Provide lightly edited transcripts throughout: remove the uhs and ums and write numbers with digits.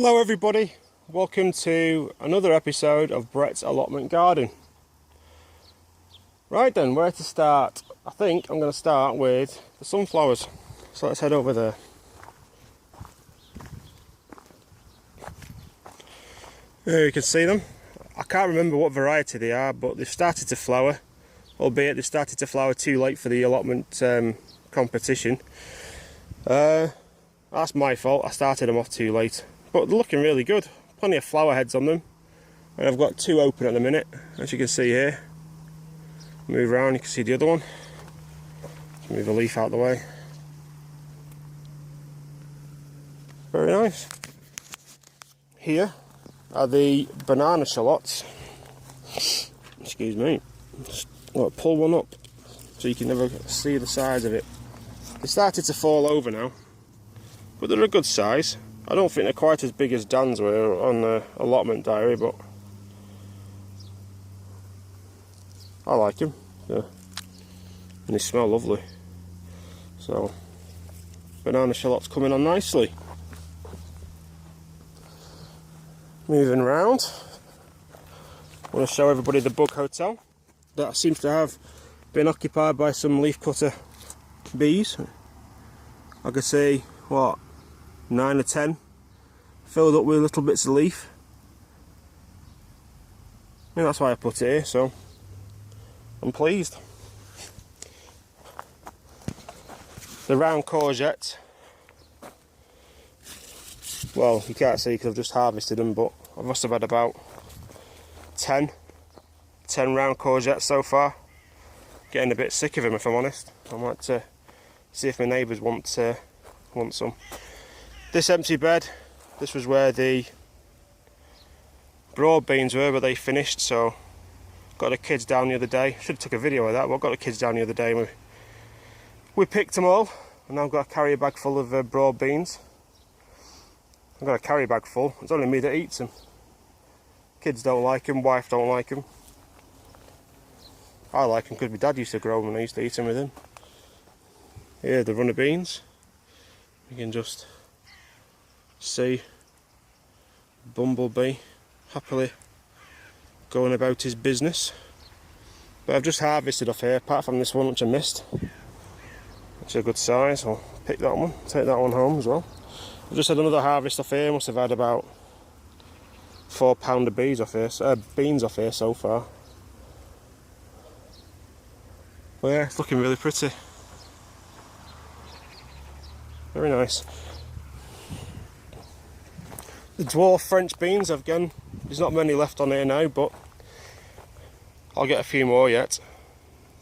Hello everybody, welcome to another episode of Brett's Allotment Garden. Right then, where to start? I think I'm going to start with the sunflowers. So let's head over there. There you can see them. I can't remember what variety they are, but they've started to flower, albeit they started to flower too late for the allotment competition. That's my fault, I started them off too late. But they're looking really good, plenty of flower heads on them. And I've got two open at the minute, as you can see here. Move around, you can see the other one. Move the leaf out of the way. Very nice. Here are the banana shallots. Excuse me. Just pull one up so you can never see the size of it. They started to fall over now, but they're a good size. I don't think they're quite as big as Dan's were on the allotment diary, but I like them. Yeah. And they smell lovely. So, banana shallots coming on nicely. Moving around, I want to show everybody the bug hotel that seems to have been occupied by some leafcutter bees. I could see, what, 9 or 10 filled up with little bits of leaf. I mean, that's why I put it here, so I'm pleased. The round courgette, well, you can't see because I've just harvested them, but I must have had about 10 round courgettes so far. Getting a bit sick of them, if I'm honest. I might see if my neighbours want some. This empty bed, this was where the broad beans were, but they finished, so got the kids down the other day. Should have took a video of that, but I got the kids down the other day and we picked them all, and now I've got a carrier bag full of broad beans. I've got a carrier bag full, it's only me that eats them. Kids don't like them, wife don't like them. I like them because my dad used to grow them and I used to eat them with him. Here, the runner beans. You can just see Bumblebee happily going about his business. But I've just harvested off here, apart from this one which I missed. It's a good size, I'll pick that one, take that one home as well. I've just had another harvest off here, must have had about 4 pound of beans off here so far. But yeah, it's looking really pretty. Very nice. The dwarf French beans, again, there's not many left on here now, but I'll get a few more yet.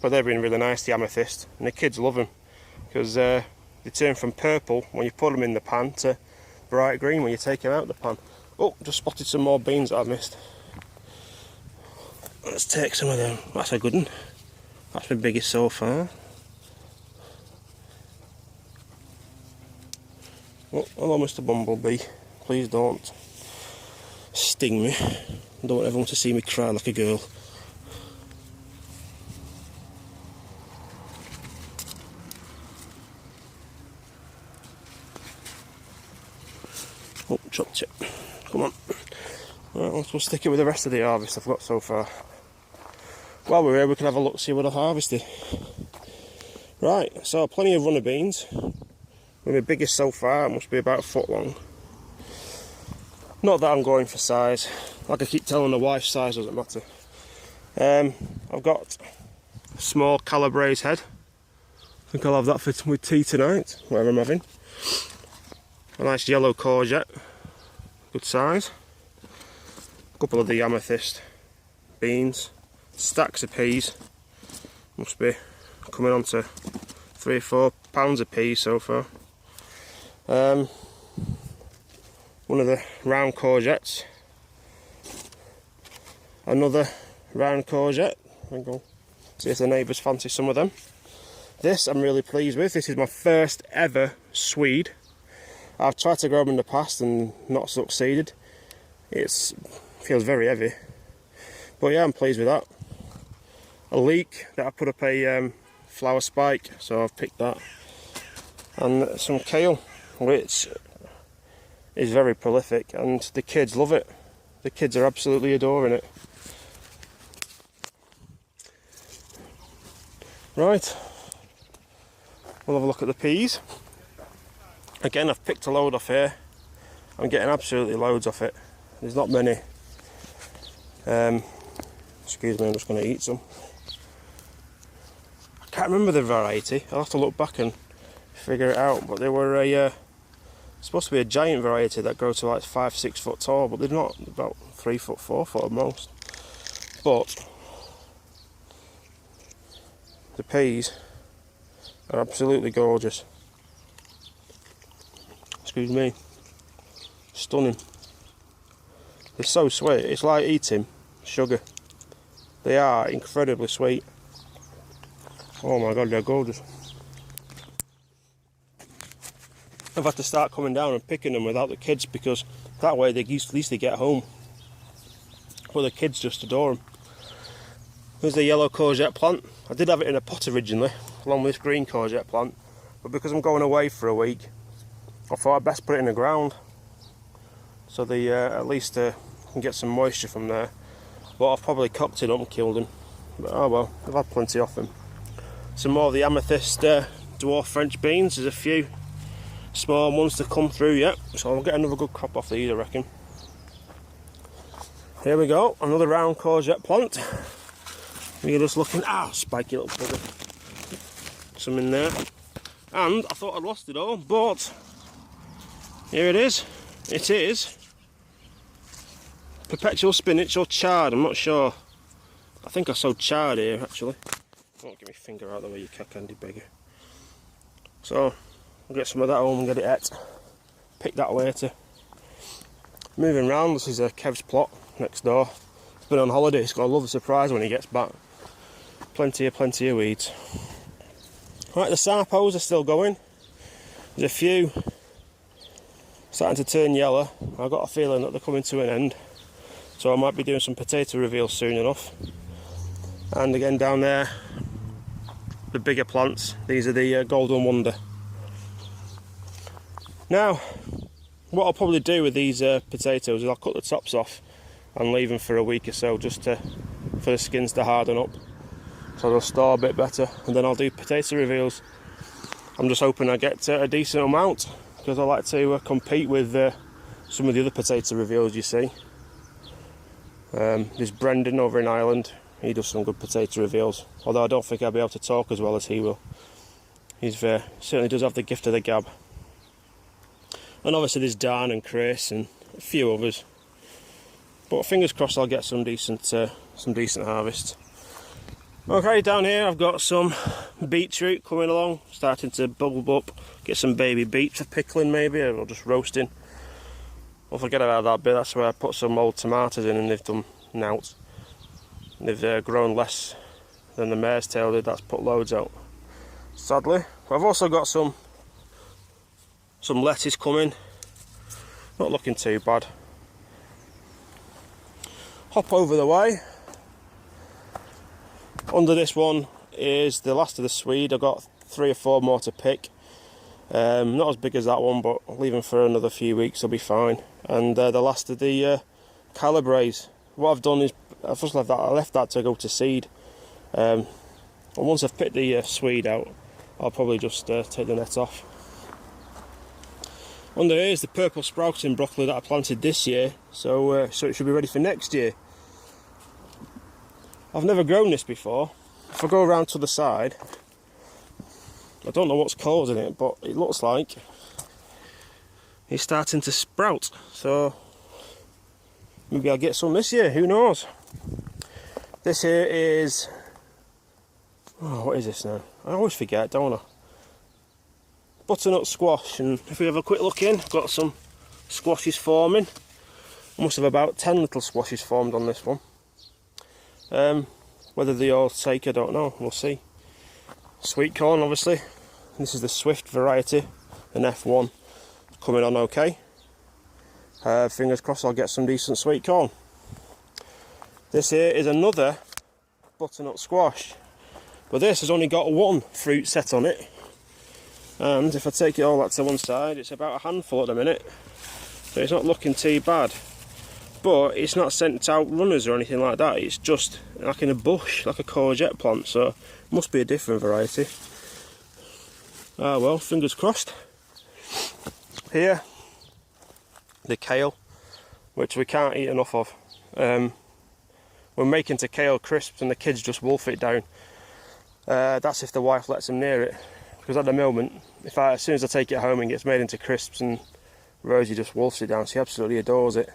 But they've been really nice, the amethyst, and the kids love them because they turn from purple when you put them in the pan to bright green when you take them out of the pan. Oh, just spotted some more beans that I've missed. Let's take some of them. That's a good one. That's my biggest so far. Oh, hello Mr. Bumblebee. Please don't sting me. I don't ever want to see me cry like a girl. Oh, chopped it. Come on. Right, let's go stick it with the rest of the harvest I've got so far. While we're here, we can have a look, see what I've harvested. Right, so plenty of runner beans. My biggest so far, it must be about a foot long. Not that I'm going for size. Like I keep telling the wife, size doesn't matter. I've got a small calabrese head. I think I'll have that for with tea tonight, whatever I'm having. A nice yellow courgette, good size. A couple of the amethyst beans. Stacks of peas. Must be coming on to 3 or 4 pounds of peas so far. One of the round courgettes. Another round courgette. Go see if the neighbours fancy some of them. This I'm really pleased with. This is my first ever swede. I've tried to grow them in the past and not succeeded. It feels very heavy. But yeah, I'm pleased with that. A leek that I put up a flower spike, so I've picked that. And some kale, which is very prolific, and the kids love it. The kids are absolutely adoring it. Right, we'll have a look at the peas. Again, I've picked a load off here. I'm getting absolutely loads off it. There's not many. Excuse me, I'm just going to eat some. I can't remember the variety. I'll have to look back and figure it out. But they were supposed to be a giant variety that grow to like 5-6 foot tall, but they're not. About 3 foot, 4 foot at most. But the peas are absolutely gorgeous. Excuse me. Stunning. They're so sweet. It's like eating sugar. They are incredibly sweet. Oh my god, they're gorgeous. I've had to start coming down and picking them without the kids, because that way at least they get home. But the kids just adore them. There's the yellow courgette plant. I did have it in a pot originally, along with this green courgette plant, but because I'm going away for a week, I thought I'd best put it in the ground, so they at least can get some moisture from there. But I've probably cocked it up and killed him. But oh well, I've had plenty of them. Some more of the amethyst dwarf French beans. There's a few small ones to come through yet, so I'll get another good crop off these, I reckon. Here we go, another round courgette plant. You're just looking, spiky little bugger. Some in there. And I thought I'd lost it all, but here it is. It is perpetual spinach or chard, I'm not sure. I think I sowed chard here actually. Don't get my finger out the way, you candy beggar. So I'll get some of that home and get it et. Pick that later. Moving round, this is Kev's plot next door. He's been on holiday, he's got a lovely surprise when he gets back. Plenty of weeds. Right, the sarpos are still going. There's a few starting to turn yellow. I've got a feeling that they're coming to an end, so I might be doing some potato reveals soon enough. And again down there, the bigger plants. These are the Golden Wonder. Now, what I'll probably do with these potatoes is I'll cut the tops off and leave them for a week or so, just for the skins to harden up, so they'll store a bit better, and then I'll do potato reveals. I'm just hoping I get a decent amount, because I like to compete with some of the other potato reveals you see. There's Brendan over in Ireland. He does some good potato reveals, although I don't think I'll be able to talk as well as he will. He certainly does have the gift of the gab. And obviously there's Dan and Chris and a few others. But fingers crossed I'll get some decent harvests. Okay, down here I've got some beetroot coming along, starting to bubble up. Get some baby beets for pickling maybe, or just roasting. I'll forget about that bit, that's where I put some old tomatoes in and they've done nought. They've grown less than the mare's tail did, that's put loads out, sadly. But I've also got some lettuce coming, not looking too bad. Hop over the way. Under this one is the last of the swede. I've got 3 or 4 more to pick. Not as big as that one, but I'll leave them for another few weeks, they'll be fine. And the last of the calabrese. What I've done is I've just left that to go to seed. And once I've picked the swede out, I'll probably just take the net off. Under here is the purple sprouting broccoli that I planted this year, so it should be ready for next year. I've never grown this before. If I go around to the side, I don't know what's causing it, but it looks like it's starting to sprout, so maybe I'll get some this year, who knows. This here is, what is this now? I always forget, don't I? Butternut squash, and if we have a quick look in, I've got some squashes forming. I must have about 10 little squashes formed on this one. Whether they all take, I don't know, we'll see. Sweet corn, obviously. This is the Swift variety, an F1, coming on okay. Fingers crossed I'll get some decent sweet corn. This here is another butternut squash, but this has only got 1 fruit set on it. And if I take it all back to one side, it's about a handful at the minute. so it's not looking too bad. But it's not sent out runners or anything like that, it's just like in a bush, like a courgette plant, so it must be a different variety. Ah well, fingers crossed. Here, the kale, which we can't eat enough of. We're making to kale crisps and the kids just wolf it down. That's if the wife lets them near it, because at the moment, as soon as I take it home, it gets made into crisps and Rosie just wolfs it down. She absolutely adores it.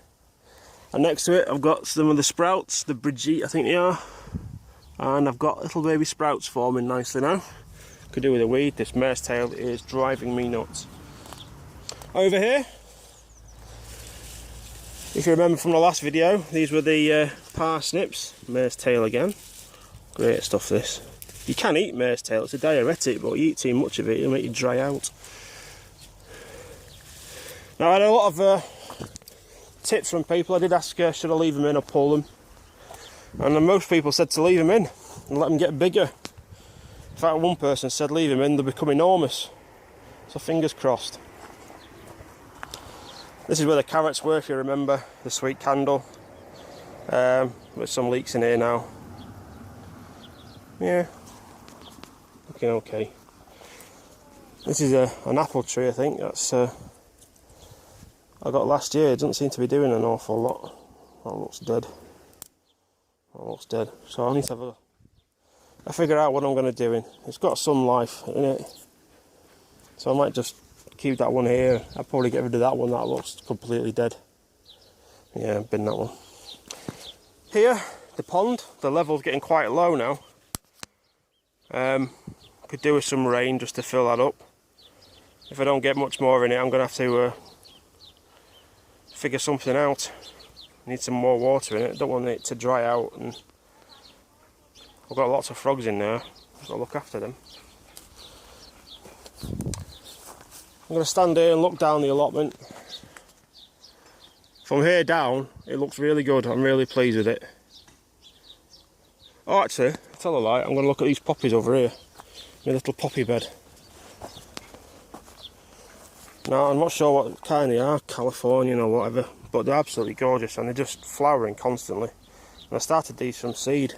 And next to it, I've got some of the sprouts, the Brigitte I think they are, and I've got little baby sprouts forming nicely now. Could do with a weed. This mare's tail is driving me nuts. Over here, if you remember from the last video, these were the parsnips. Mare's tail again. Great stuff this. You can eat mare's tail, it's a diuretic, but you eat too much of it, it'll make you dry out. Now I had a lot of tips from people. I did ask should I leave them in or pull them, and then most people said to leave them in and let them get bigger. In fact, one person said leave them in, they'll become enormous, so fingers crossed. This is where the carrots were, if you remember, the sweet candle, with some leeks in here now. Yeah, looking okay. This is an apple tree, I think, that's I got last year. It doesn't seem to be doing an awful lot. That looks dead. That looks dead. So I need to have figure out what I'm going to do in. It's got some life in it, so I might just keep that one here. I'll probably get rid of that one. That looks completely dead. Yeah, bin that one. Here, the pond. The level's getting quite low now. Could do with some rain just to fill that up. If I don't get much more in it, I'm going to have to figure something out. Need some more water in it. Don't want it to dry out, and I've got lots of frogs in there. I've got to look after them. I'm going to stand here and look down the allotment. From here down, it looks really good. I'm really pleased with it. Oh, actually, I'll tell a lie. I'm going to look at these poppies over here. My little poppy bed. Now, I'm not sure what kind they are, Californian or whatever, but they're absolutely gorgeous and they're just flowering constantly. And I started these from seed.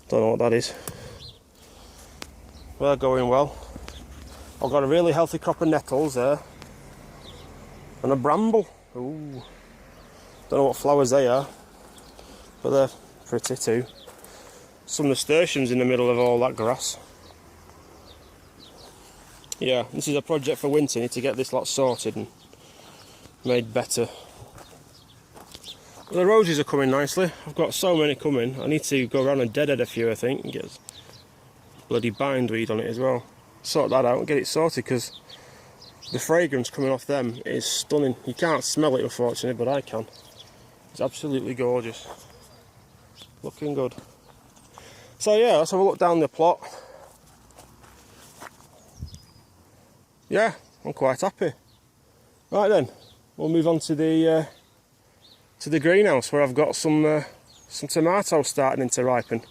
Don't know what that is. They're going well. I've got a really healthy crop of nettles there. And a bramble. Ooh. Don't know what flowers they are, but they're pretty too. Some nasturtiums in the middle of all that grass. Yeah, this is a project for winter. Need to get this lot sorted and made better. Well, the roses are coming nicely. I've got so many coming. I need to go around and deadhead a few, I think, and get bloody bindweed on it as well. Sort that out and get it sorted, because the fragrance coming off them is stunning. You can't smell it, unfortunately, but I can. It's absolutely gorgeous. Looking good. So yeah, let's have a look down the plot. Yeah, I'm quite happy. Right then, we'll move on to the greenhouse, where I've got some tomatoes starting to ripen.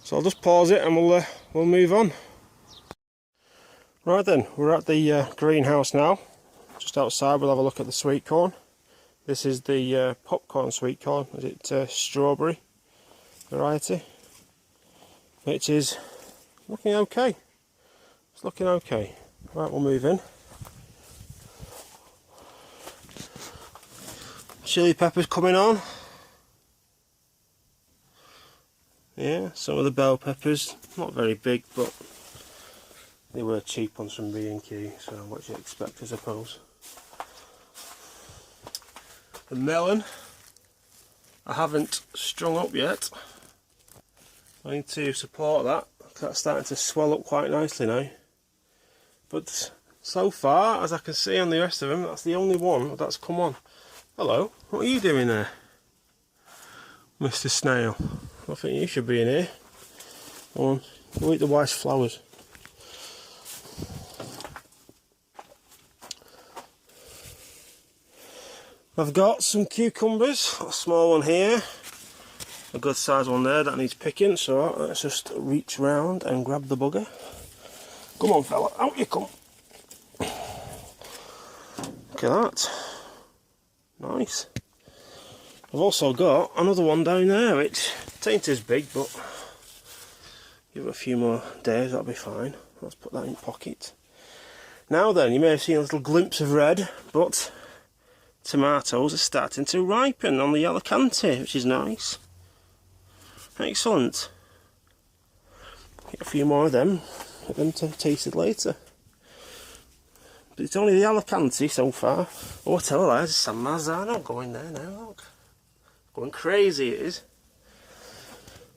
So I'll just pause it and we'll move on. Right then, we're at the greenhouse now. Just outside, we'll have a look at the sweet corn. This is the popcorn sweet corn. Is it strawberry variety? Which is looking okay. It's looking okay. Right, we'll move in. Chili peppers coming on. Yeah, some of the bell peppers, not very big, but they were cheap on some B&Q, so what you expect, I suppose. The melon, I haven't strung up yet. I need to support that. That's starting to swell up quite nicely now. But so far, as I can see on the rest of them, that's the only one that's come on. Hello, what are you doing there, Mr. Snail? I think you should be in here. Come on, go eat the wife's flowers. I've got some cucumbers, a small one here, a good sized one there that needs picking, so let's just reach round and grab the bugger. Come on fella, out you come. Look at that. Nice. I've also got another one down there, which ain't as big, but give it a few more days, that'll be fine. Let's put that in pocket. Now then, you may have seen a little glimpse of red, but tomatoes are starting to ripen on the Allotment, which is nice. Excellent. Get a few more of them, get them to taste it later. But it's only the Allotment so far. Oh, I tell you, there's San Marzano going there now, look. Going crazy it is.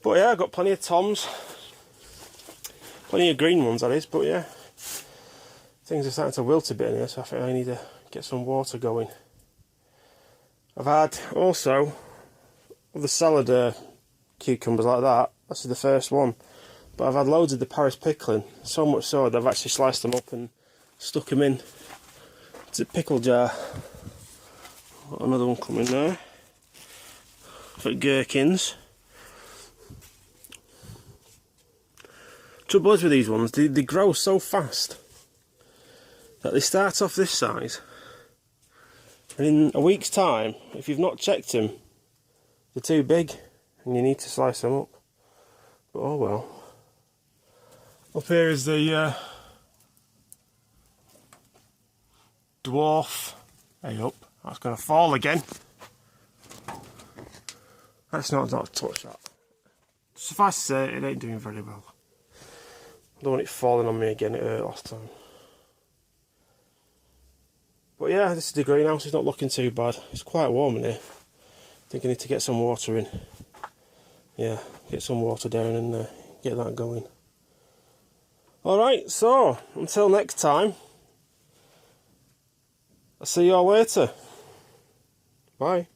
But yeah, I've got plenty of toms. Plenty of green ones, that is, but yeah. Things are starting to wilt a bit in here, so I think I need to get some water going. I've had also the salad cucumbers like that. This is the first one. But I've had loads of the Paris pickling, so much so that I've actually sliced them up and stuck them in to a pickle jar. Got another one coming there for gherkins. Trouble is with these ones, they grow so fast that they start off this size, and in a week's time, if you've not checked them, they're too big and you need to slice them up. But oh well. Up here is the dwarf. Hey up, that's going to fall again. Let's not touch that. Suffice to say, it ain't doing very well. I don't want it falling on me again, it hurt last time. But yeah, this is the greenhouse, it's not looking too bad. It's quite warm in here. I think I need to get some water in. Yeah, get some water down and get that going. Alright, so, until next time, I'll see you all later. Bye.